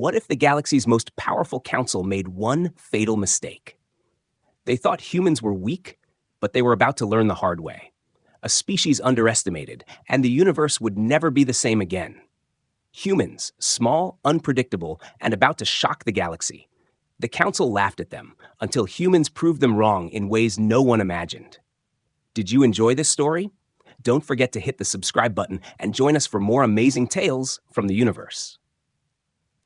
What if the galaxy's most powerful council made one fatal mistake? They thought humans were weak, but they were about to learn the hard way. A species underestimated, and the universe would never be the same again. Humans, small, unpredictable, and about to shock the galaxy. The council laughed at them until humans proved them wrong in ways no one imagined. Did you enjoy this story? Don't forget to hit the subscribe button and join us for more amazing tales from the universe.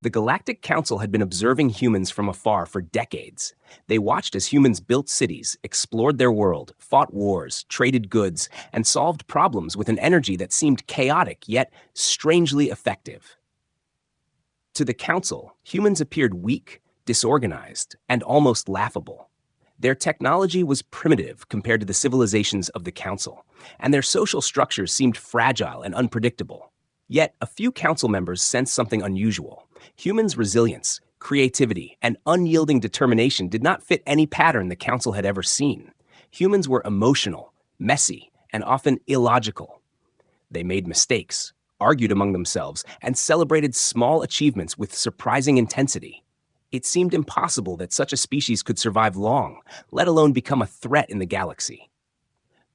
The Galactic Council had been observing humans from afar for decades. They watched as humans built cities, explored their world, fought wars, traded goods, and solved problems with an energy that seemed chaotic yet strangely effective. To the Council, humans appeared weak, disorganized, and almost laughable. Their technology was primitive compared to the civilizations of the Council, and their social structures seemed fragile and unpredictable. Yet, a few Council members sensed something unusual. Humans' resilience, creativity, and unyielding determination did not fit any pattern the Council had ever seen. Humans were emotional, messy, and often illogical. They made mistakes, argued among themselves, and celebrated small achievements with surprising intensity. It seemed impossible that such a species could survive long, let alone become a threat in the galaxy.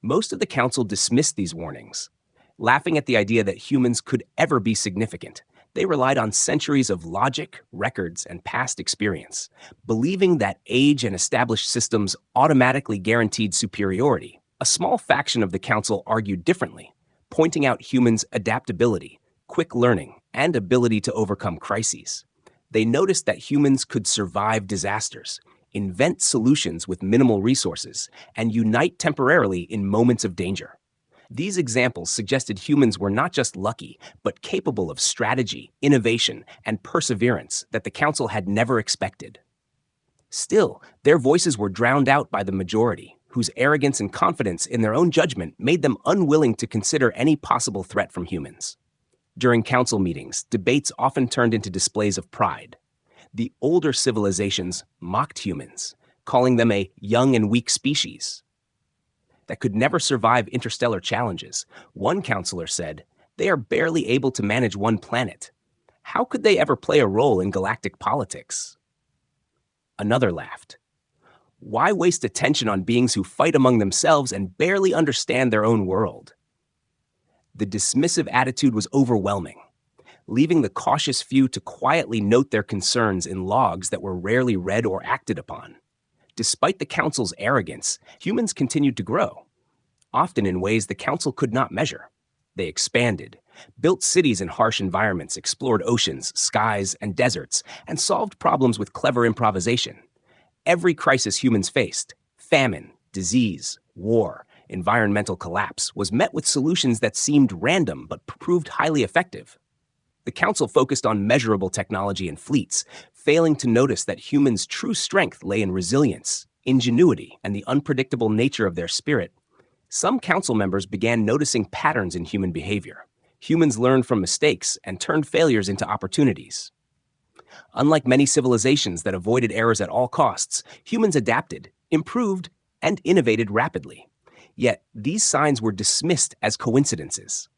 Most of the Council dismissed these warnings. Laughing at the idea that humans could ever be significant, they relied on centuries of logic, records, and past experience, believing that age and established systems automatically guaranteed superiority. A small faction of the Council argued differently, pointing out humans' adaptability, quick learning, and ability to overcome crises. They noticed that humans could survive disasters, invent solutions with minimal resources, and unite temporarily in moments of danger. These examples suggested humans were not just lucky, but capable of strategy, innovation, and perseverance that the Council had never expected. Still, their voices were drowned out by the majority, whose arrogance and confidence in their own judgment made them unwilling to consider any possible threat from humans. During Council meetings, debates often turned into displays of pride. The older civilizations mocked humans, calling them a young and weak species that could never survive interstellar challenges. One counselor said, "They are barely able to manage one planet. How could they ever play a role in galactic politics?" Another laughed. "Why waste attention on beings who fight among themselves and barely understand their own world?" The dismissive attitude was overwhelming, leaving the cautious few to quietly note their concerns in logs that were rarely read or acted upon. Despite the Council's arrogance, humans continued to grow, often in ways the Council could not measure. They expanded, built cities in harsh environments, explored oceans, skies, and deserts, and solved problems with clever improvisation. Every crisis humans faced, famine, disease, war, environmental collapse, was met with solutions that seemed random but proved highly effective. The Council focused on measurable technology and fleets, failing to notice that humans' true strength lay in resilience, ingenuity, and the unpredictable nature of their spirit. Some Council members began noticing patterns in human behavior. Humans learned from mistakes and turned failures into opportunities. Unlike many civilizations that avoided errors at all costs, humans adapted, improved, and innovated rapidly. Yet, these signs were dismissed as coincidences.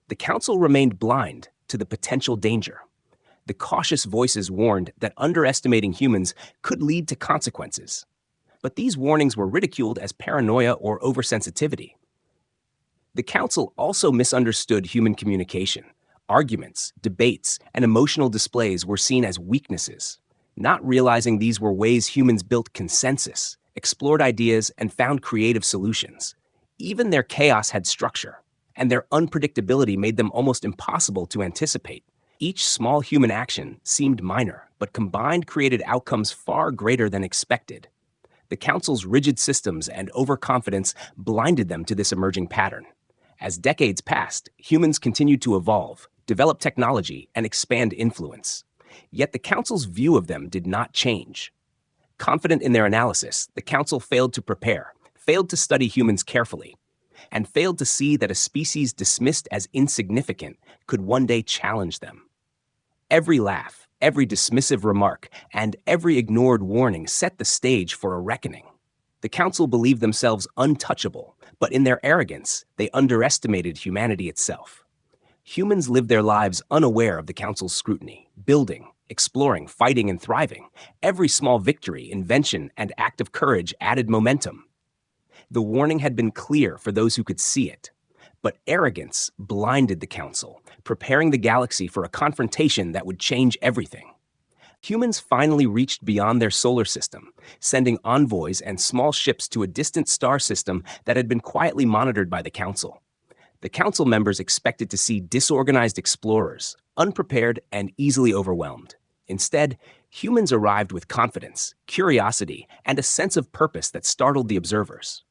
The Council remained blind to the potential danger. The cautious voices warned that underestimating humans could lead to consequences. But these warnings were ridiculed as paranoia or oversensitivity. The Council also misunderstood human communication. Arguments, debates, and emotional displays were seen as weaknesses, not realizing these were ways humans built consensus, explored ideas, and found creative solutions. Even their chaos had structure, and their unpredictability made them almost impossible to anticipate. Each small human action seemed minor, but combined created outcomes far greater than expected. The Council's rigid systems and overconfidence blinded them to this emerging pattern. As decades passed, humans continued to evolve, develop technology, and expand influence. Yet the Council's view of them did not change. Confident in their analysis, the Council failed to prepare, failed to study humans carefully, and failed to see that a species dismissed as insignificant could one day challenge them. Every laugh, every dismissive remark, and every ignored warning set the stage for a reckoning. The Council believed themselves untouchable, but in their arrogance, they underestimated humanity itself. Humans lived their lives unaware of the Council's scrutiny, building, exploring, fighting, and thriving. Every small victory, invention, and act of courage added momentum. The warning had been clear for those who could see it. But arrogance blinded the Council, preparing the galaxy for a confrontation that would change everything. Humans finally reached beyond their solar system, sending envoys and small ships to a distant star system that had been quietly monitored by the Council. The Council members expected to see disorganized explorers, unprepared and easily overwhelmed. Instead, humans arrived with confidence, curiosity, and a sense of purpose that startled the observers.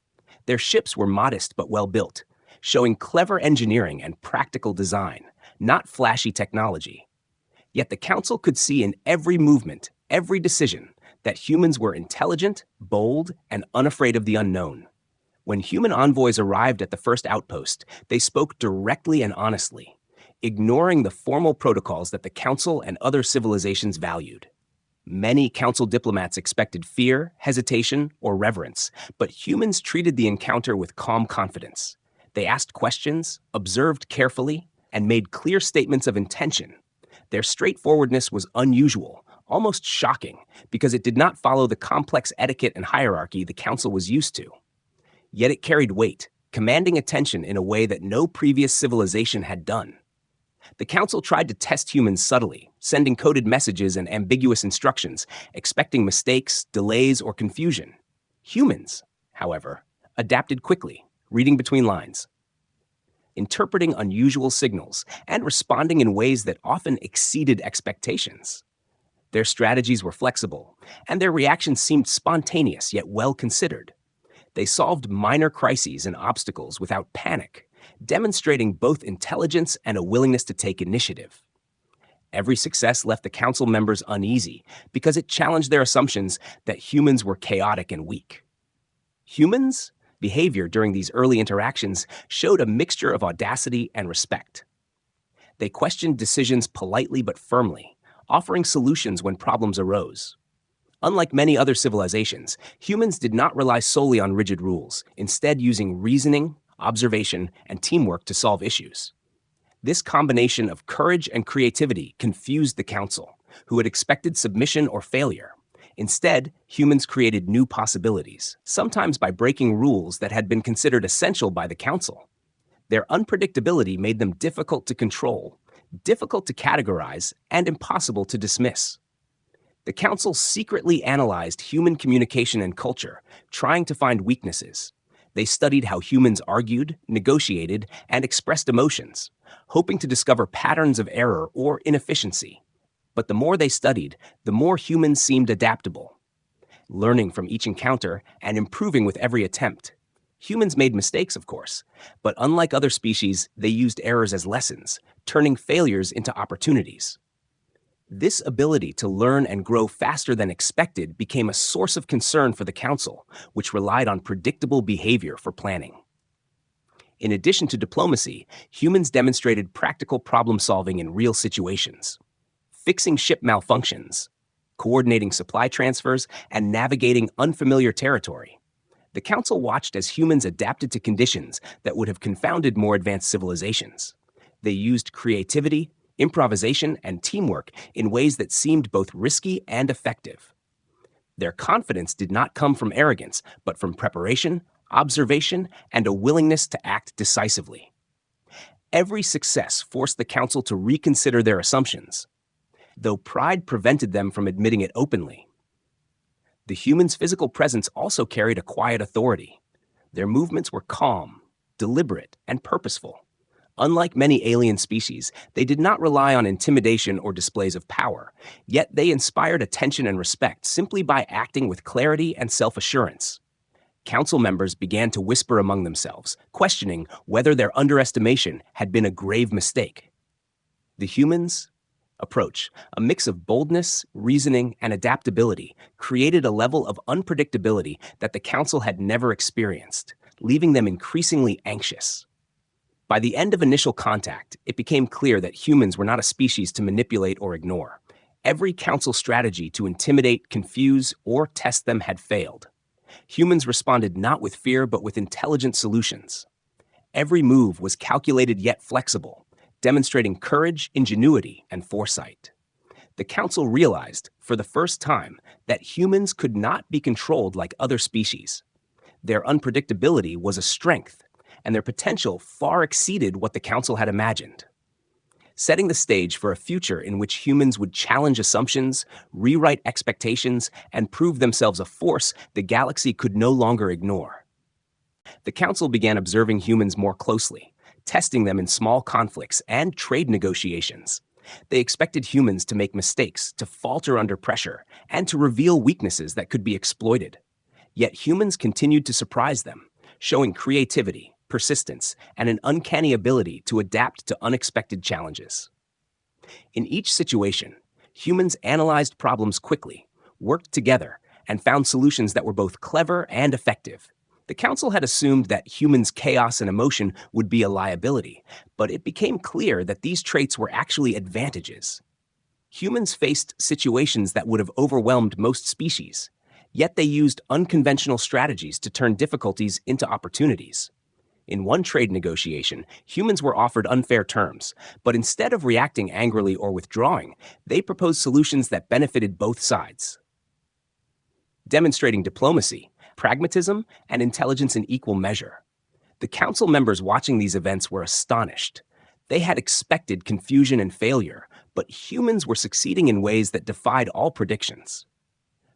Their ships were modest but well-built, showing clever engineering and practical design, not flashy technology. Yet the Council could see in every movement, every decision, that humans were intelligent, bold, and unafraid of the unknown. When human envoys arrived at the first outpost, they spoke directly and honestly, ignoring the formal protocols that the Council and other civilizations valued. Many Council diplomats expected fear, hesitation, or reverence, but humans treated the encounter with calm confidence. They asked questions, observed carefully, and made clear statements of intention. Their straightforwardness was unusual, almost shocking, because it did not follow the complex etiquette and hierarchy the Council was used to. Yet it carried weight, commanding attention in a way that no previous civilization had done. The Council tried to test humans subtly, sending coded messages and ambiguous instructions, expecting mistakes, delays, or confusion. Humans, however, adapted quickly, reading between lines, interpreting unusual signals, and responding in ways that often exceeded expectations. Their strategies were flexible, and their reactions seemed spontaneous yet well-considered. They solved minor crises and obstacles without panic, demonstrating both intelligence and a willingness to take initiative. Every success left the Council members uneasy because it challenged their assumptions that humans were chaotic and weak. Humans' behavior during these early interactions showed a mixture of audacity and respect. They questioned decisions politely but firmly, offering solutions when problems arose. Unlike many other civilizations, humans did not rely solely on rigid rules, instead using reasoning, observation, and teamwork to solve issues. This combination of courage and creativity confused the Council, who had expected submission or failure. Instead, humans created new possibilities, sometimes by breaking rules that had been considered essential by the Council. Their unpredictability made them difficult to control, difficult to categorize, and impossible to dismiss. The Council secretly analyzed human communication and culture, trying to find weaknesses. They studied how humans argued, negotiated, and expressed emotions, hoping to discover patterns of error or inefficiency. But the more they studied, the more humans seemed adaptable, learning from each encounter and improving with every attempt. Humans made mistakes, of course, but unlike other species, they used errors as lessons, turning failures into opportunities. This ability to learn and grow faster than expected became a source of concern for the Council, which relied on predictable behavior for planning. In addition to diplomacy, humans demonstrated practical problem-solving in real situations. Fixing ship malfunctions, coordinating supply transfers, and navigating unfamiliar territory. The Council watched as humans adapted to conditions that would have confounded more advanced civilizations. They used creativity, improvisation, and teamwork in ways that seemed both risky and effective. Their confidence did not come from arrogance, but from preparation, observation, and a willingness to act decisively. Every success forced the Council to reconsider their assumptions, though pride prevented them from admitting it openly. The humans' physical presence also carried a quiet authority. Their movements were calm, deliberate, and purposeful. Unlike many alien species, they did not rely on intimidation or displays of power, yet they inspired attention and respect simply by acting with clarity and self-assurance. Council members began to whisper among themselves, questioning whether their underestimation had been a grave mistake. The humans' approach, a mix of boldness, reasoning, and adaptability, created a level of unpredictability that the Council had never experienced, leaving them increasingly anxious. By the end of initial contact, it became clear that humans were not a species to manipulate or ignore. Every Council strategy to intimidate, confuse, or test them had failed. Humans responded not with fear but with intelligent solutions. Every move was calculated yet flexible, demonstrating courage, ingenuity, and foresight. The Council realized, for the first time, that humans could not be controlled like other species. Their unpredictability was a strength, and their potential far exceeded what the Council had imagined. Setting the stage for a future in which humans would challenge assumptions, rewrite expectations, and prove themselves a force the galaxy could no longer ignore. The Council began observing humans more closely, testing them in small conflicts and trade negotiations. They expected humans to make mistakes, to falter under pressure, and to reveal weaknesses that could be exploited. Yet humans continued to surprise them, showing creativity, persistence, and an uncanny ability to adapt to unexpected challenges. In each situation, humans analyzed problems quickly, worked together, and found solutions that were both clever and effective. The Council had assumed that humans' chaos and emotion would be a liability, but it became clear that these traits were actually advantages. Humans faced situations that would have overwhelmed most species, yet they used unconventional strategies to turn difficulties into opportunities. In one trade negotiation, humans were offered unfair terms, but instead of reacting angrily or withdrawing, they proposed solutions that benefited both sides. Demonstrating diplomacy, pragmatism, and intelligence in equal measure. The Council members watching these events were astonished. They had expected confusion and failure, but humans were succeeding in ways that defied all predictions.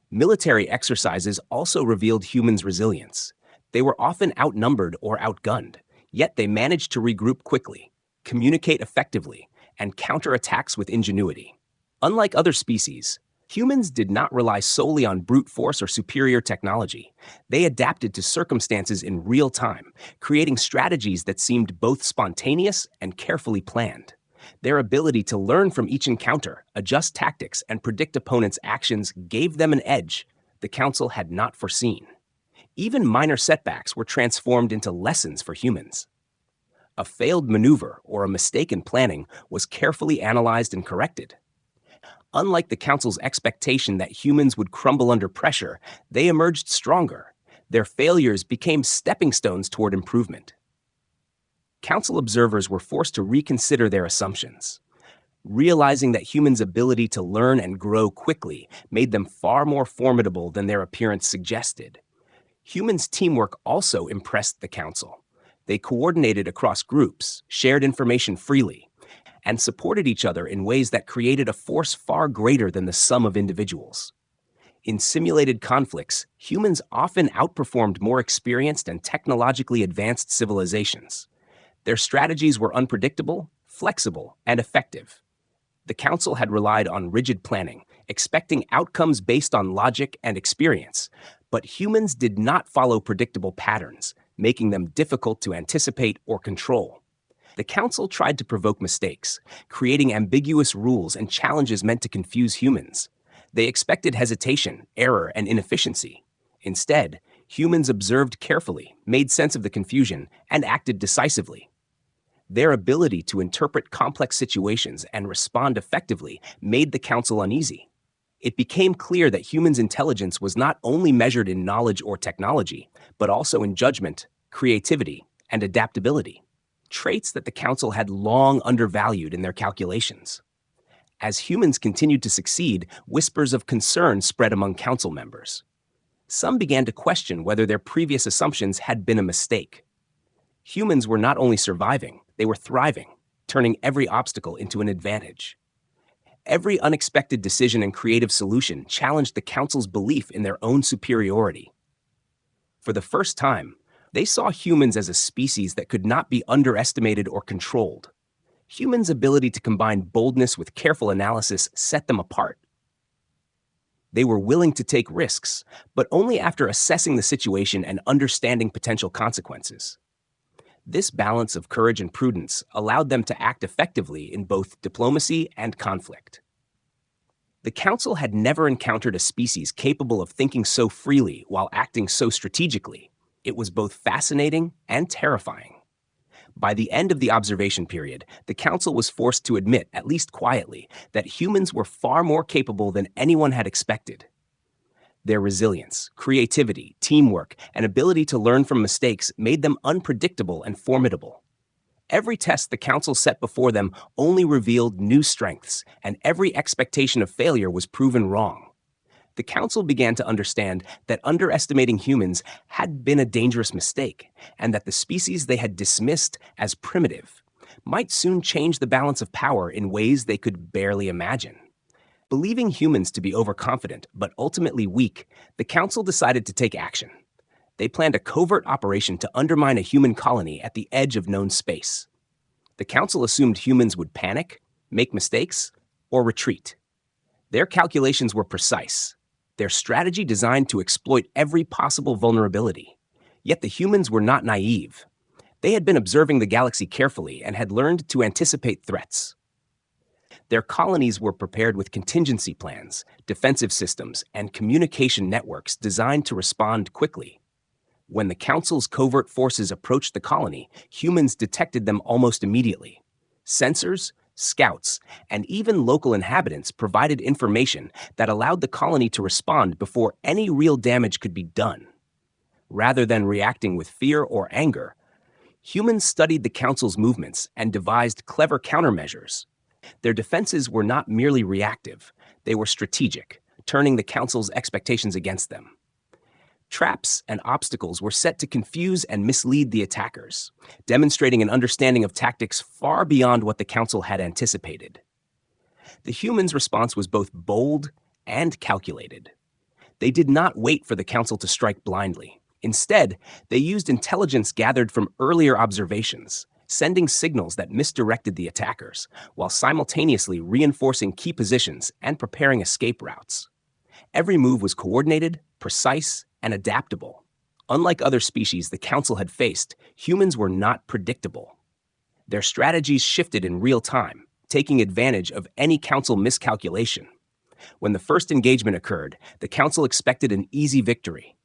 Military exercises also revealed humans' resilience. They were often outnumbered or outgunned, yet they managed to regroup quickly, communicate effectively, and counter attacks with ingenuity. Unlike other species, humans did not rely solely on brute force or superior technology. They adapted to circumstances in real time, creating strategies that seemed both spontaneous and carefully planned. Their ability to learn from each encounter, adjust tactics, and predict opponents' actions gave them an edge the Council had not foreseen. Even minor setbacks were transformed into lessons for humans. A failed maneuver or a mistake in planning was carefully analyzed and corrected. Unlike the Council's expectation that humans would crumble under pressure, they emerged stronger. Their failures became stepping stones toward improvement. Council observers were forced to reconsider their assumptions, realizing that humans' ability to learn and grow quickly made them far more formidable than their appearance suggested. Humans' teamwork also impressed the Council. They coordinated across groups, shared information freely, and supported each other in ways that created a force far greater than the sum of individuals. In simulated conflicts, humans often outperformed more experienced and technologically advanced civilizations. Their strategies were unpredictable, flexible, and effective. The Council had relied on rigid planning, expecting outcomes based on logic and experience, but humans did not follow predictable patterns, making them difficult to anticipate or control. The Council tried to provoke mistakes, creating ambiguous rules and challenges meant to confuse humans. They expected hesitation, error, and inefficiency. Instead, humans observed carefully, made sense of the confusion, and acted decisively. Their ability to interpret complex situations and respond effectively made the Council uneasy. It became clear that humans' intelligence was not only measured in knowledge or technology, but also in judgment, creativity, and adaptability, traits that the Council had long undervalued in their calculations. As humans continued to succeed, whispers of concern spread among Council members. Some began to question whether their previous assumptions had been a mistake. Humans were not only surviving, they were thriving, turning every obstacle into an advantage. Every unexpected decision and creative solution challenged the Council's belief in their own superiority. For the first time, they saw humans as a species that could not be underestimated or controlled. Humans' ability to combine boldness with careful analysis set them apart. They were willing to take risks, but only after assessing the situation and understanding potential consequences. This balance of courage and prudence allowed them to act effectively in both diplomacy and conflict. The Council had never encountered a species capable of thinking so freely while acting so strategically. It was both fascinating and terrifying. By the end of the observation period, the Council was forced to admit, at least quietly, that humans were far more capable than anyone had expected. Their resilience, creativity, teamwork, and ability to learn from mistakes made them unpredictable and formidable. Every test the Council set before them only revealed new strengths, and every expectation of failure was proven wrong. The Council began to understand that underestimating humans had been a dangerous mistake, and that the species they had dismissed as primitive might soon change the balance of power in ways they could barely imagine. Believing humans to be overconfident but ultimately weak, the Council decided to take action. They planned a covert operation to undermine a human colony at the edge of known space. The Council assumed humans would panic, make mistakes, or retreat. Their calculations were precise, their strategy designed to exploit every possible vulnerability. Yet the humans were not naive. They had been observing the galaxy carefully and had learned to anticipate threats. Their colonies were prepared with contingency plans, defensive systems, and communication networks designed to respond quickly. When the Council's covert forces approached the colony, humans detected them almost immediately. Sensors, scouts, and even local inhabitants provided information that allowed the colony to respond before any real damage could be done. Rather than reacting with fear or anger, humans studied the Council's movements and devised clever countermeasures. Their defenses were not merely reactive, they were strategic, turning the Council's expectations against them. Traps and obstacles were set to confuse and mislead the attackers, demonstrating an understanding of tactics far beyond what the Council had anticipated. The humans' response was both bold and calculated. They did not wait for the Council to strike blindly. Instead, they used intelligence gathered from earlier observations, sending signals that misdirected the attackers, while simultaneously reinforcing key positions and preparing escape routes. Every move was coordinated, precise, and adaptable. Unlike other species the Council had faced, humans were not predictable. Their strategies shifted in real time, taking advantage of any Council miscalculation. When the first engagement occurred, the Council expected an easy victory.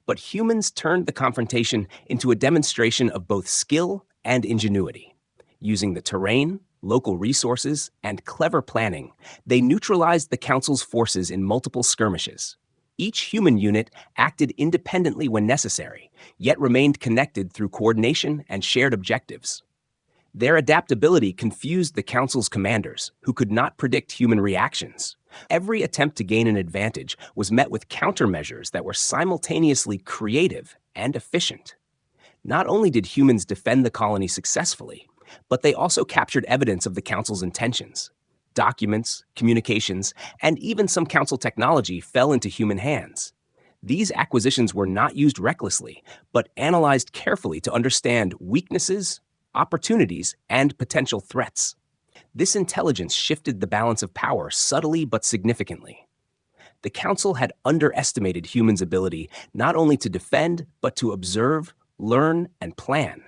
But humans turned the confrontation into a demonstration of both skill and ingenuity. Using the terrain, local resources, and clever planning, they neutralized the Council's forces in multiple skirmishes. Each human unit acted independently when necessary, yet remained connected through coordination and shared objectives. Their adaptability confused the Council's commanders, who could not predict human reactions. Every attempt to gain an advantage was met with countermeasures that were simultaneously creative and efficient. Not only did humans defend the colony successfully, but they also captured evidence of the Council's intentions. Documents, communications, and even some Council technology fell into human hands. These acquisitions were not used recklessly, but analyzed carefully to understand weaknesses, opportunities, and potential threats. This intelligence shifted the balance of power subtly but significantly. The Council had underestimated humans' ability not only to defend, but to observe, learn, and plan.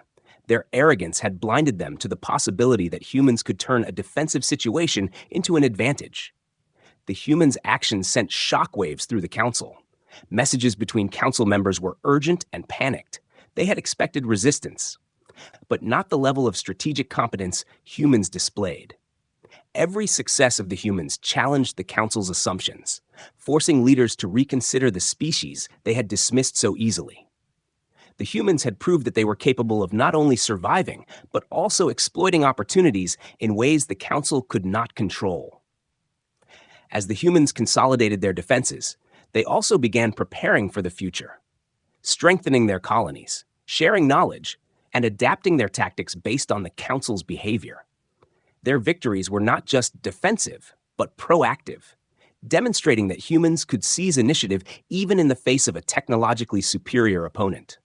Their arrogance had blinded them to the possibility that humans could turn a defensive situation into an advantage. The humans' actions sent shockwaves through the Council. Messages between Council members were urgent and panicked. They had expected resistance, but not the level of strategic competence humans displayed. Every success of the humans challenged the Council's assumptions, forcing leaders to reconsider the species they had dismissed so easily. The humans had proved that they were capable of not only surviving, but also exploiting opportunities in ways the Council could not control. As the humans consolidated their defenses, they also began preparing for the future, strengthening their colonies, sharing knowledge, and adapting their tactics based on the Council's behavior. Their victories were not just defensive, but proactive, demonstrating that humans could seize initiative even in the face of a technologically superior opponent.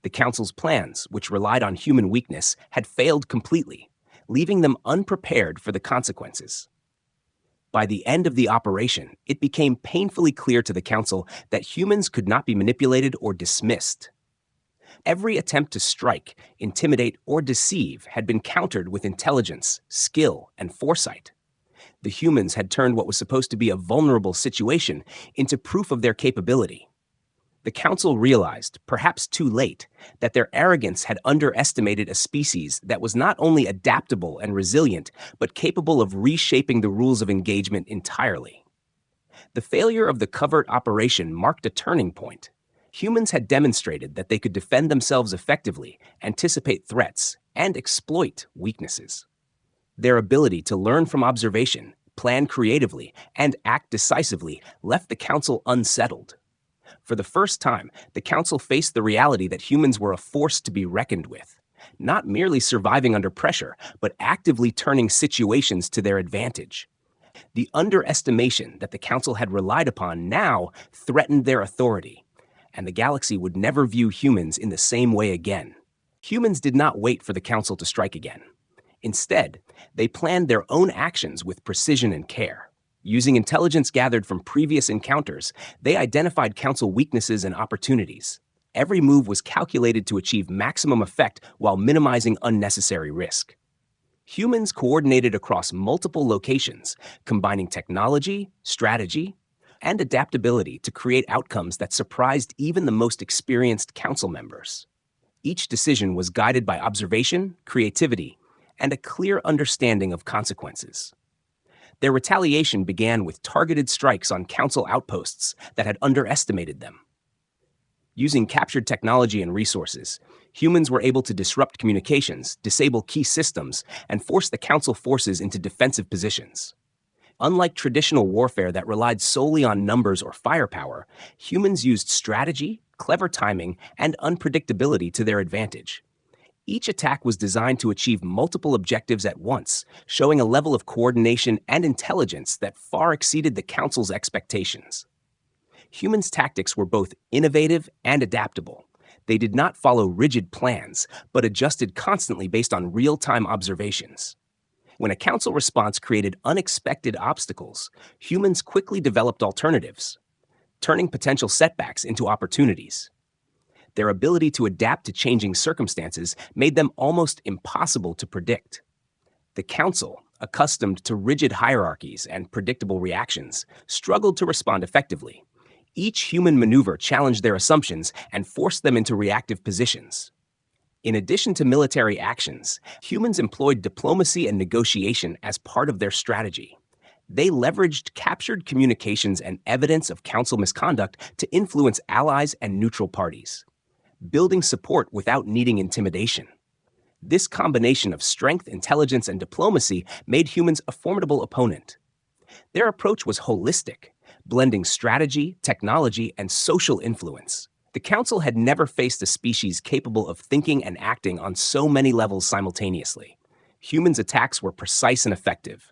The Council's plans, which relied on human weakness, had failed completely, leaving them unprepared for the consequences. By the end of the operation, it became painfully clear to the Council that humans could not be manipulated or dismissed. Every attempt to strike, intimidate, or deceive had been countered with intelligence, skill, and foresight. The humans had turned what was supposed to be a vulnerable situation into proof of their capability. The Council realized, perhaps too late, that their arrogance had underestimated a species that was not only adaptable and resilient, but capable of reshaping the rules of engagement entirely. The failure of the covert operation marked a turning point. Humans had demonstrated that they could defend themselves effectively, anticipate threats, and exploit weaknesses. Their ability to learn from observation, plan creatively, and act decisively left the council unsettled. For the first time, the council faced the reality that humans were a force to be reckoned with, not merely surviving under pressure, but actively turning situations to their advantage. The underestimation that the council had relied upon now threatened their authority, and the galaxy would never view humans in the same way again. Humans did not wait for the council to strike again. Instead, they planned their own actions with precision and care. Using intelligence gathered from previous encounters, they identified council weaknesses and opportunities. Every move was calculated to achieve maximum effect while minimizing unnecessary risk. Humans coordinated across multiple locations, combining technology, strategy, and adaptability to create outcomes that surprised even the most experienced council members. Each decision was guided by observation, creativity, and a clear understanding of consequences. Their retaliation began with targeted strikes on council outposts that had underestimated them. Using captured technology and resources, humans were able to disrupt communications, disable key systems, and force the council forces into defensive positions. Unlike traditional warfare that relied solely on numbers or firepower, humans used strategy, clever timing, and unpredictability to their advantage. Each attack was designed to achieve multiple objectives at once, showing a level of coordination and intelligence that far exceeded the Council's expectations. Humans' tactics were both innovative and adaptable. They did not follow rigid plans, but adjusted constantly based on real-time observations. When a council response created unexpected obstacles, humans quickly developed alternatives, turning potential setbacks into opportunities. Their ability to adapt to changing circumstances made them almost impossible to predict. The council, accustomed to rigid hierarchies and predictable reactions, struggled to respond effectively. Each human maneuver challenged their assumptions and forced them into reactive positions. In addition to military actions, humans employed diplomacy and negotiation as part of their strategy. They leveraged captured communications and evidence of council misconduct to influence allies and neutral parties, building support without needing intimidation. This combination of strength, intelligence, and diplomacy made humans a formidable opponent. Their approach was holistic, blending strategy, technology, and social influence. The Council had never faced a species capable of thinking and acting on so many levels simultaneously. Humans' attacks were precise and effective,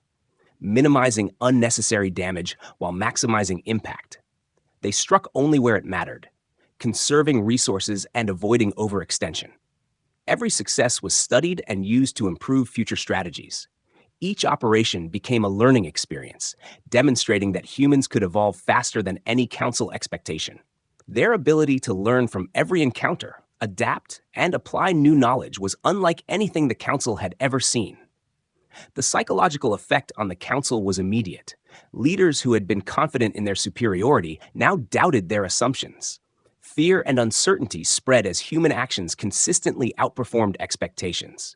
minimizing unnecessary damage while maximizing impact. They struck only where it mattered, conserving resources and avoiding overextension. Every success was studied and used to improve future strategies. Each operation became a learning experience, demonstrating that humans could evolve faster than any council expectation. Their ability to learn from every encounter, adapt, and apply new knowledge was unlike anything the council had ever seen. The psychological effect on the council was immediate. Leaders who had been confident in their superiority now doubted their assumptions. Fear and uncertainty spread as human actions consistently outperformed expectations.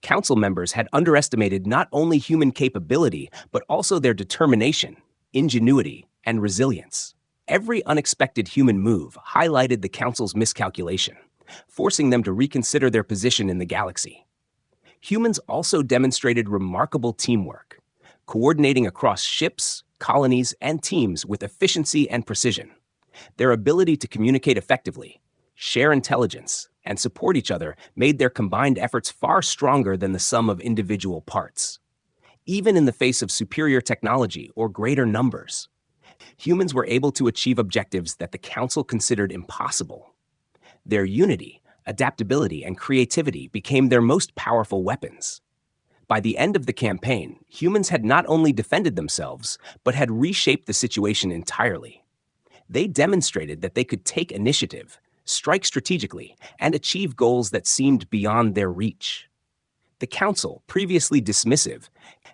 Council members had underestimated not only human capability, but also their determination, ingenuity, and resilience. Every unexpected human move highlighted the Council's miscalculation, forcing them to reconsider their position in the galaxy. Humans also demonstrated remarkable teamwork, coordinating across ships, colonies, and teams with efficiency and precision. Their ability to communicate effectively, share intelligence, and support each other made their combined efforts far stronger than the sum of individual parts. Even in the face of superior technology or greater numbers, humans were able to achieve objectives that the Council considered impossible. Their unity, adaptability, and creativity became their most powerful weapons. By the end of the campaign, humans had not only defended themselves, but had reshaped the situation entirely. They demonstrated that they could take initiative, strike strategically, and achieve goals that seemed beyond their reach. The Council, previously dismissive,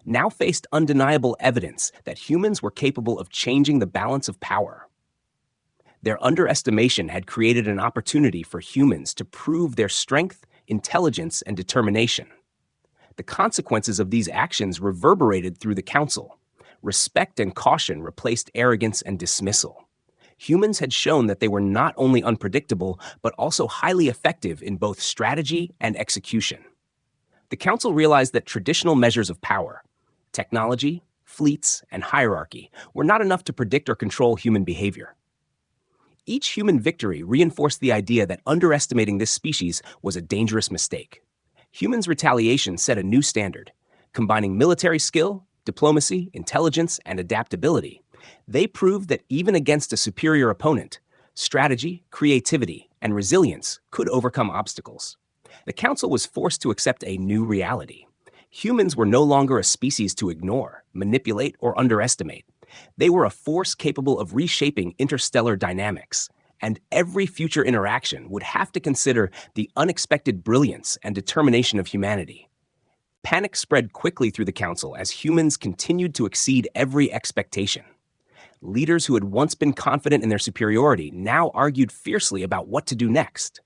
now faced undeniable evidence that humans were capable of changing the balance of power. Their underestimation had created an opportunity for humans to prove their strength, intelligence, and determination. The consequences of these actions reverberated through the Council. Respect and caution replaced arrogance and dismissal. Humans had shown that they were not only unpredictable, but also highly effective in both strategy and execution. The council realized that traditional measures of power, technology, fleets, and hierarchy, were not enough to predict or control human behavior. Each human victory reinforced the idea that underestimating this species was a dangerous mistake. Humans' retaliation set a new standard, combining military skill, diplomacy, intelligence, and adaptability. They proved that even against a superior opponent, strategy, creativity, and resilience could overcome obstacles. The Council was forced to accept a new reality. Humans were no longer a species to ignore, manipulate, or underestimate. They were a force capable of reshaping interstellar dynamics, and every future interaction would have to consider the unexpected brilliance and determination of humanity. Panic spread quickly through the Council as humans continued to exceed every expectation. Leaders who had once been confident in their superiority now argued fiercely about what to do next.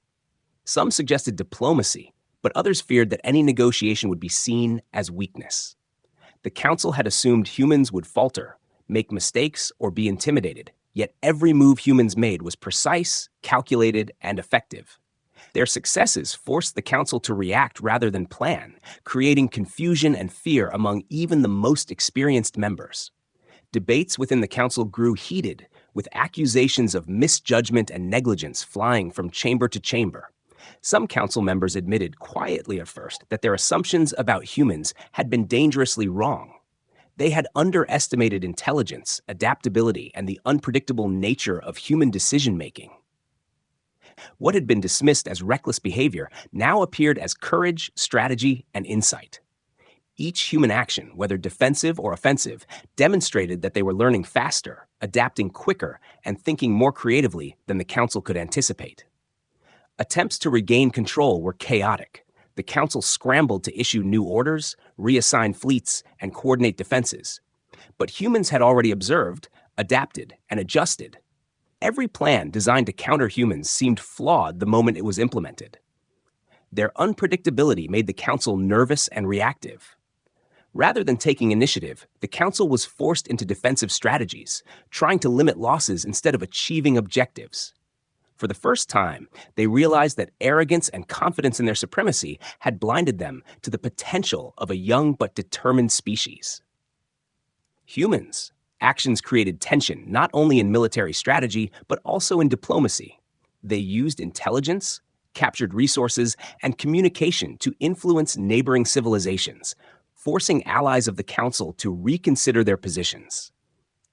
Some suggested diplomacy, but others feared that any negotiation would be seen as weakness. The Council had assumed humans would falter, make mistakes, or be intimidated, yet every move humans made was precise, calculated, and effective. Their successes forced the Council to react rather than plan, creating confusion and fear among even the most experienced members. Debates within the Council grew heated, with accusations of misjudgment and negligence flying from chamber to chamber. Some Council members admitted quietly at first that their assumptions about humans had been dangerously wrong. They had underestimated intelligence, adaptability, and the unpredictable nature of human decision-making. What had been dismissed as reckless behavior now appeared as courage, strategy, and insight. Each human action, whether defensive or offensive, demonstrated that they were learning faster, adapting quicker, and thinking more creatively than the Council could anticipate. Attempts to regain control were chaotic. The Council scrambled to issue new orders, reassign fleets, and coordinate defenses. But humans had already observed, adapted, and adjusted. Every plan designed to counter humans seemed flawed the moment it was implemented. Their unpredictability made the Council nervous and reactive. Rather than taking initiative, the Council was forced into defensive strategies, trying to limit losses instead of achieving objectives. For the first time, they realized that arrogance and confidence in their supremacy had blinded them to the potential of a young but determined species. Humans' actions created tension not only in military strategy, but also in diplomacy. They used intelligence, captured resources, and communication to influence neighboring civilizations, forcing allies of the Council to reconsider their positions.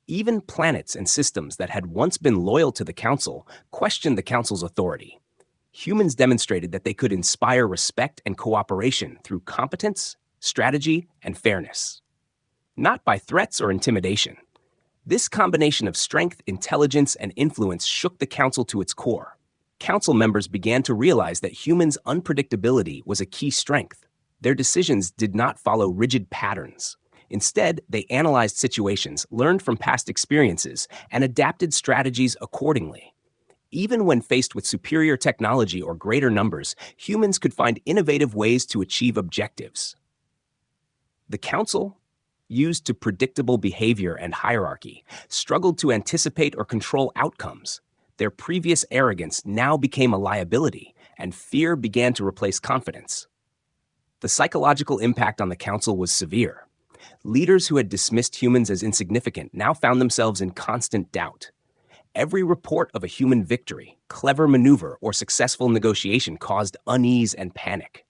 Even planets and systems that had once been loyal to the Council questioned the Council's authority. Humans demonstrated that they could inspire respect and cooperation through competence, strategy, and fairness. Not by threats or intimidation. This combination of strength, intelligence, and influence shook the Council to its core. Council members began to realize that humans' unpredictability was a key strength. Their decisions did not follow rigid patterns. Instead, they analyzed situations, learned from past experiences, and adapted strategies accordingly. Even when faced with superior technology or greater numbers, humans could find innovative ways to achieve objectives. The Council, used to predictable behavior and hierarchy, struggled to anticipate or control outcomes. Their previous arrogance now became a liability, and fear began to replace confidence. The psychological impact on the Council was severe. Leaders who had dismissed humans as insignificant now found themselves in constant doubt. Every report of a human victory, clever maneuver, or successful negotiation caused unease and panic.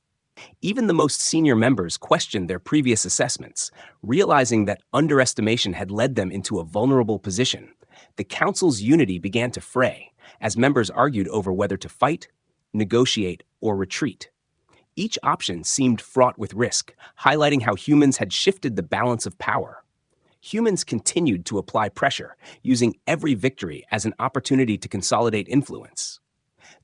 Even the most senior members questioned their previous assessments, realizing that underestimation had led them into a vulnerable position. The Council's unity began to fray, as members argued over whether to fight, negotiate, or retreat. Each option seemed fraught with risk, highlighting how humans had shifted the balance of power. Humans continued to apply pressure, using every victory as an opportunity to consolidate influence.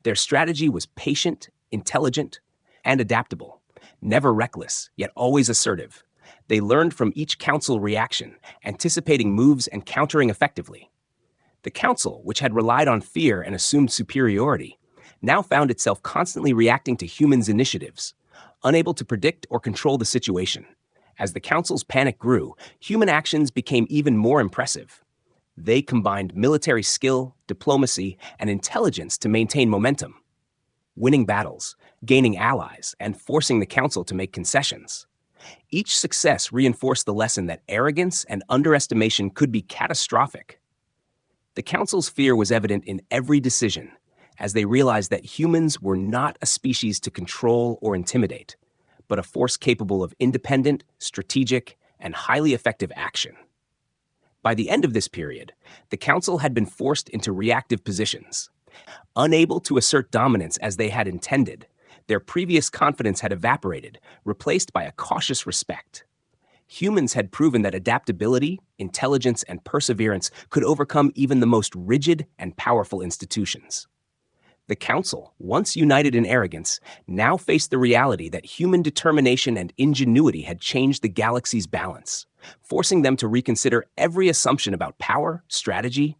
Their strategy was patient, intelligent, and adaptable, never reckless, yet always assertive. They learned from each Council reaction, anticipating moves and countering effectively. The Council, which had relied on fear and assumed superiority, now found itself constantly reacting to humans' initiatives, unable to predict or control the situation. As the Council's panic grew, human actions became even more impressive. They combined military skill, diplomacy, and intelligence to maintain momentum. winning battles, gaining allies, and forcing the council to make concessions. Each success reinforced the lesson that arrogance and underestimation could be catastrophic. The council's fear was evident in every decision, as they realized that humans were not a species to control or intimidate, but a force capable of independent, strategic, and highly effective action. By the end of this period, the council had been forced into reactive positions. Unable to assert dominance as they had intended, their previous confidence had evaporated, replaced by a cautious respect. Humans had proven that adaptability, intelligence, and perseverance could overcome even the most rigid and powerful institutions. The Council, once united in arrogance, now faced the reality that human determination and ingenuity had changed the galaxy's balance, forcing them to reconsider every assumption about power, strategy,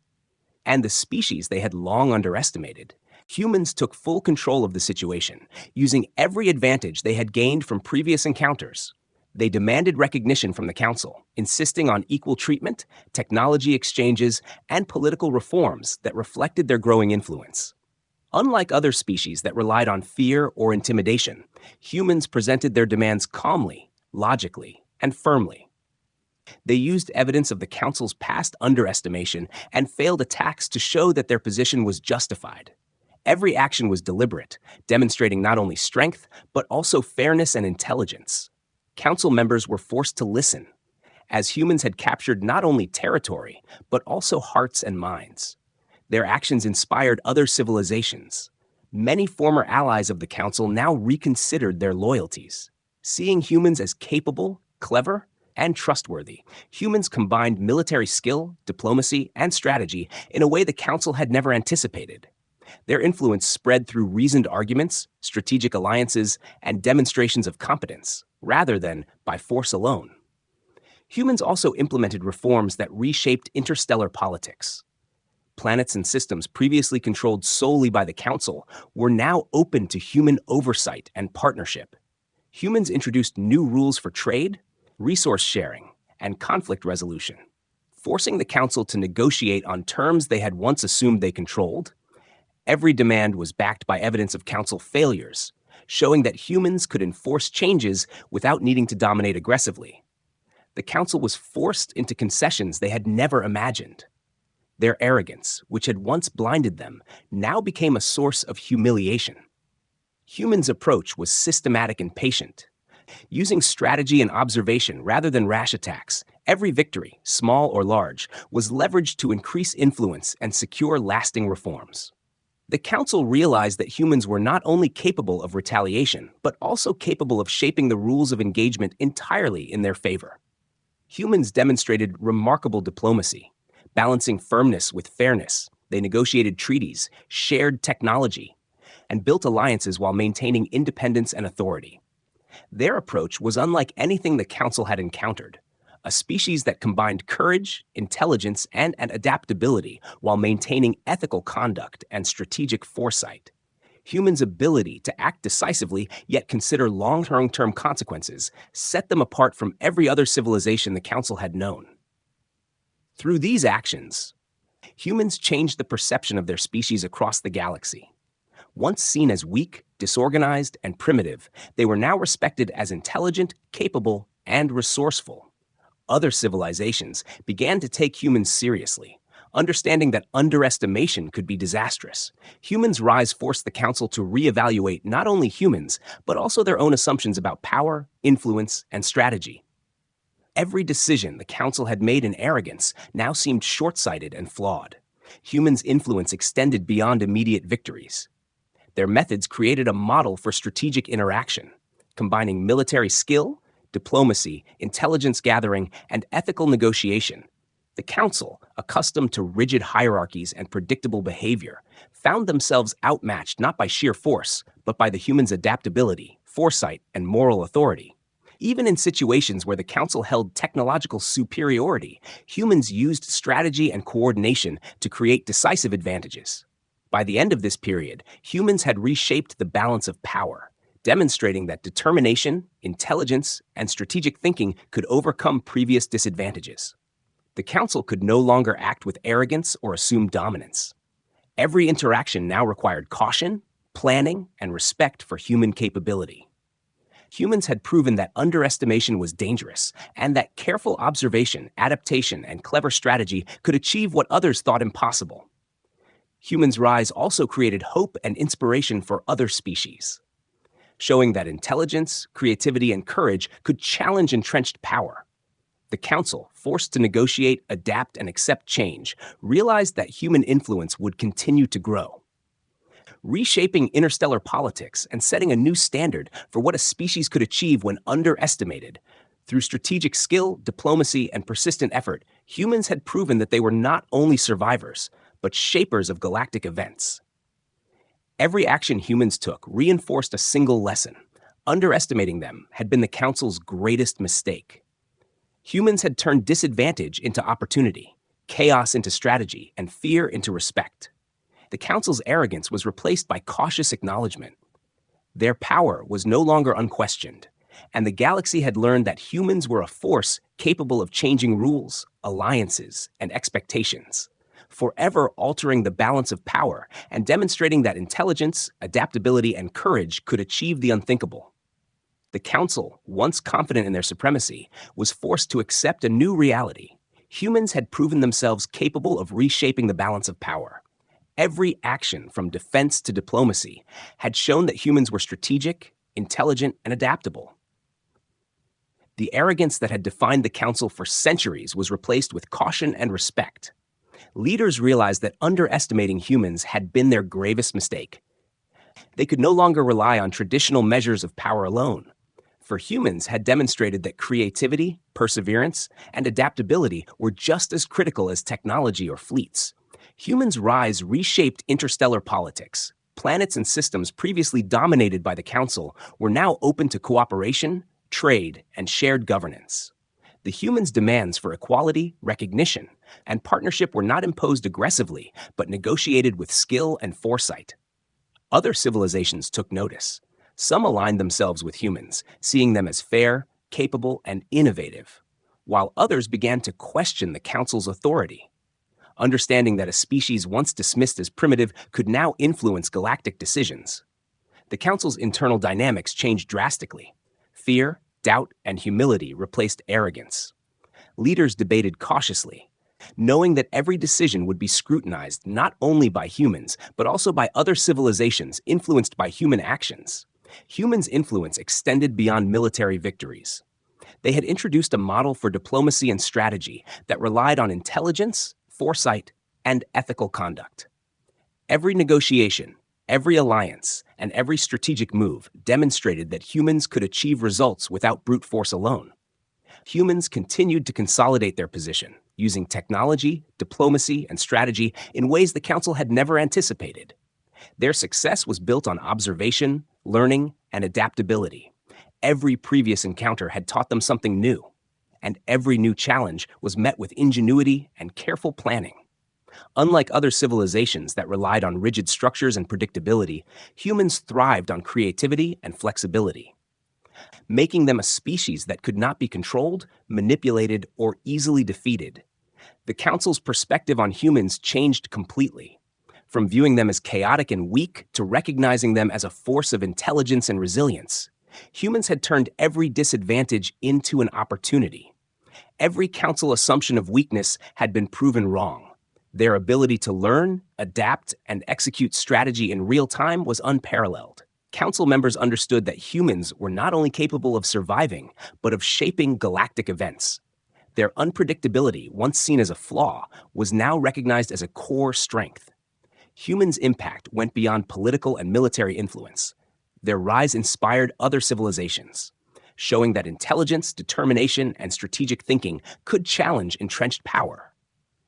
and the species they had long underestimated. Humans took full control of the situation, using every advantage they had gained from previous encounters. They demanded recognition from the Council, insisting on equal treatment, technology exchanges, and political reforms that reflected their growing influence. Unlike other species that relied on fear or intimidation, humans presented their demands calmly, logically, and firmly. They used evidence of the Council's past underestimation and failed attacks to show that their position was justified. Every action was deliberate, demonstrating not only strength, but also fairness and intelligence. Council members were forced to listen, as humans had captured not only territory, but also hearts and minds. Their actions inspired other civilizations. Many former allies of the Council now reconsidered their loyalties. Seeing humans as capable, clever, and trustworthy, humans combined military skill, diplomacy, and strategy in a way the Council had never anticipated. Their influence spread through reasoned arguments, strategic alliances, and demonstrations of competence, rather than by force alone. Humans also implemented reforms that reshaped interstellar politics. Planets and systems previously controlled solely by the Council were now open to human oversight and partnership. Humans introduced new rules for trade, resource sharing, and conflict resolution, forcing the Council to negotiate on terms they had once assumed they controlled. Every demand was backed by evidence of Council failures, showing that humans could enforce changes without needing to dominate aggressively. The Council was forced into concessions they had never imagined. Their arrogance, which had once blinded them, now became a source of humiliation. Humans' approach was systematic and patient. Using strategy and observation rather than rash attacks, every victory, small or large, was leveraged to increase influence and secure lasting reforms. The Council realized that humans were not only capable of retaliation, but also capable of shaping the rules of engagement entirely in their favor. Humans demonstrated remarkable diplomacy. Balancing firmness with fairness, they negotiated treaties, shared technology, and built alliances while maintaining independence and authority. Their approach was unlike anything the Council had encountered, a species that combined courage, intelligence, and adaptability while maintaining ethical conduct and strategic foresight. Humans' ability to act decisively yet consider long-term consequences set them apart from every other civilization the Council had known. Through these actions, humans changed the perception of their species across the galaxy. Once seen as weak, disorganized, and primitive, they were now respected as intelligent, capable, and resourceful. Other civilizations began to take humans seriously, understanding that underestimation could be disastrous. Humans' rise forced the Council to reevaluate not only humans, but also their own assumptions about power, influence, and strategy. Every decision the Council had made in arrogance now seemed short-sighted and flawed. Humans' influence extended beyond immediate victories. Their methods created a model for strategic interaction, combining military skill, diplomacy, intelligence gathering, and ethical negotiation. The Council, accustomed to rigid hierarchies and predictable behavior, found themselves outmatched not by sheer force, but by the humans' adaptability, foresight, and moral authority. Even in situations where the Council held technological superiority, humans used strategy and coordination to create decisive advantages. By the end of this period, humans had reshaped the balance of power, demonstrating that determination, intelligence, and strategic thinking could overcome previous disadvantages. The Council could no longer act with arrogance or assume dominance. Every interaction now required caution, planning, and respect for human capability. Humans had proven that underestimation was dangerous, and that careful observation, adaptation, and clever strategy could achieve what others thought impossible. Humans' rise also created hope and inspiration for other species, showing that intelligence, creativity, and courage could challenge entrenched power. The Council, forced to negotiate, adapt, and accept change, realized that human influence would continue to grow, reshaping interstellar politics and setting a new standard for what a species could achieve when underestimated. Through strategic skill, diplomacy, and persistent effort, humans had proven that they were not only survivors, but shapers of galactic events. Every action humans took reinforced a single lesson. Underestimating them had been the Council's greatest mistake. Humans had turned disadvantage into opportunity, chaos into strategy, and fear into respect. The Council's arrogance was replaced by cautious acknowledgement. Their power was no longer unquestioned, and the galaxy had learned that humans were a force capable of changing rules, alliances, and expectations, forever altering the balance of power and demonstrating that intelligence, adaptability, and courage could achieve the unthinkable. The Council, once confident in their supremacy, was forced to accept a new reality. Humans had proven themselves capable of reshaping the balance of power. Every action, from defense to diplomacy, had shown that humans were strategic, intelligent, and adaptable. The arrogance that had defined the Council for centuries was replaced with caution and respect. Leaders realized that underestimating humans had been their gravest mistake. They could no longer rely on traditional measures of power alone. For humans had demonstrated that creativity, perseverance, and adaptability were just as critical as technology or fleets. Humans' rise reshaped interstellar politics. Planets and systems previously dominated by the Council were now open to cooperation, trade, and shared governance. The humans' demands for equality, recognition, and partnership were not imposed aggressively, but negotiated with skill and foresight. Other civilizations took notice. Some aligned themselves with humans, seeing them as fair, capable, and innovative, while others began to question the Council's authority. Understanding that a species once dismissed as primitive could now influence galactic decisions. The Council's internal dynamics changed drastically. Fear, doubt, and humility replaced arrogance. Leaders debated cautiously, knowing that every decision would be scrutinized not only by humans, but also by other civilizations influenced by human actions. Humans' influence extended beyond military victories. They had introduced a model for diplomacy and strategy that relied on intelligence, foresight, and ethical conduct. Every negotiation, every alliance, and every strategic move demonstrated that humans could achieve results without brute force alone. Humans continued to consolidate their position, using technology, diplomacy, and strategy in ways the Council had never anticipated. Their success was built on observation, learning, and adaptability. Every previous encounter had taught them something new, and every new challenge was met with ingenuity and careful planning. Unlike other civilizations that relied on rigid structures and predictability, humans thrived on creativity and flexibility, making them a species that could not be controlled, manipulated, or easily defeated. The Council's perspective on humans changed completely, from viewing them as chaotic and weak to recognizing them as a force of intelligence and resilience. Humans had turned every disadvantage into an opportunity. Every Council assumption of weakness had been proven wrong. Their ability to learn, adapt, and execute strategy in real time was unparalleled. Council members understood that humans were not only capable of surviving, but of shaping galactic events. Their unpredictability, once seen as a flaw, was now recognized as a core strength. Humans' impact went beyond political and military influence. Their rise inspired other civilizations, showing that intelligence, determination, and strategic thinking could challenge entrenched power.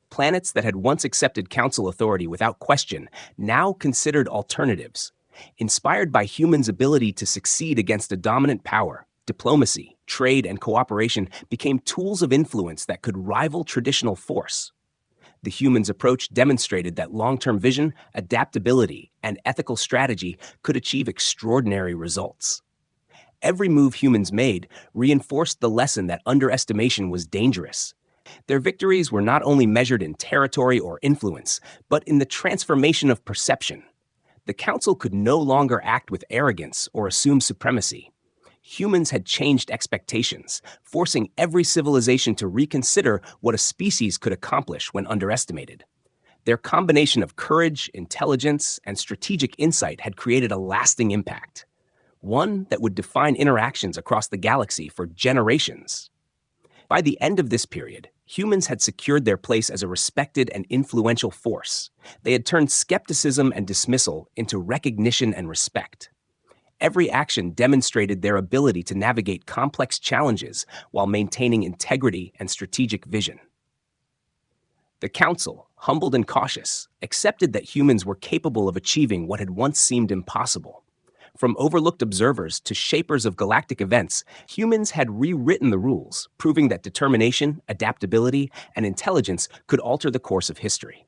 Planets that had once accepted Council authority without question now considered alternatives. Inspired by humans' ability to succeed against a dominant power, diplomacy, trade, and cooperation became tools of influence that could rival traditional force. The humans' approach demonstrated that long-term vision, adaptability, and ethical strategy could achieve extraordinary results. Every move humans made reinforced the lesson that underestimation was dangerous. Their victories were not only measured in territory or influence, but in the transformation of perception. The Council could no longer act with arrogance or assume supremacy. Humans had changed expectations, forcing every civilization to reconsider what a species could accomplish when underestimated. Their combination of courage, intelligence, and strategic insight had created a lasting impact, one that would define interactions across the galaxy for generations. By the end of this period, humans had secured their place as a respected and influential force. They had turned skepticism and dismissal into recognition and respect. Every action demonstrated their ability to navigate complex challenges while maintaining integrity and strategic vision. The Council, humbled and cautious, accepted that humans were capable of achieving what had once seemed impossible. From overlooked observers to shapers of galactic events, humans had rewritten the rules, proving that determination, adaptability, and intelligence could alter the course of history.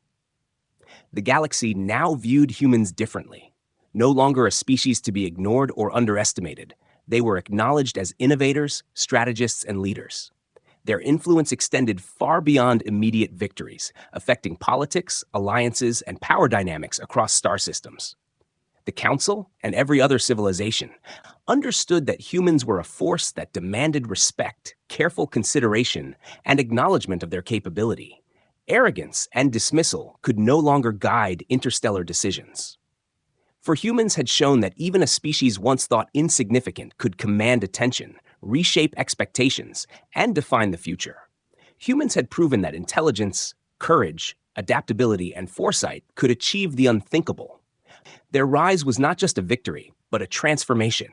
The galaxy now viewed humans differently. No longer a species to be ignored or underestimated, they were acknowledged as innovators, strategists, and leaders. Their influence extended far beyond immediate victories, affecting politics, alliances, and power dynamics across star systems. The Council, and every other civilization, understood that humans were a force that demanded respect, careful consideration, and acknowledgement of their capability. Arrogance and dismissal could no longer guide interstellar decisions. For humans had shown that even a species once thought insignificant could command attention, reshape expectations, and define the future. Humans had proven that intelligence, courage, adaptability, and foresight could achieve the unthinkable. Their rise was not just a victory, but a transformation,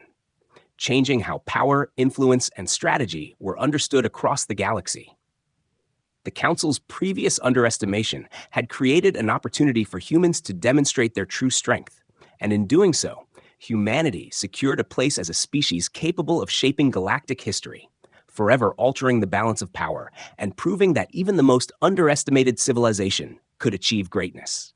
changing how power, influence, and strategy were understood across the galaxy. The Council's previous underestimation had created an opportunity for humans to demonstrate their true strength, and in doing so, humanity secured a place as a species capable of shaping galactic history, forever altering the balance of power and proving that even the most underestimated civilization could achieve greatness.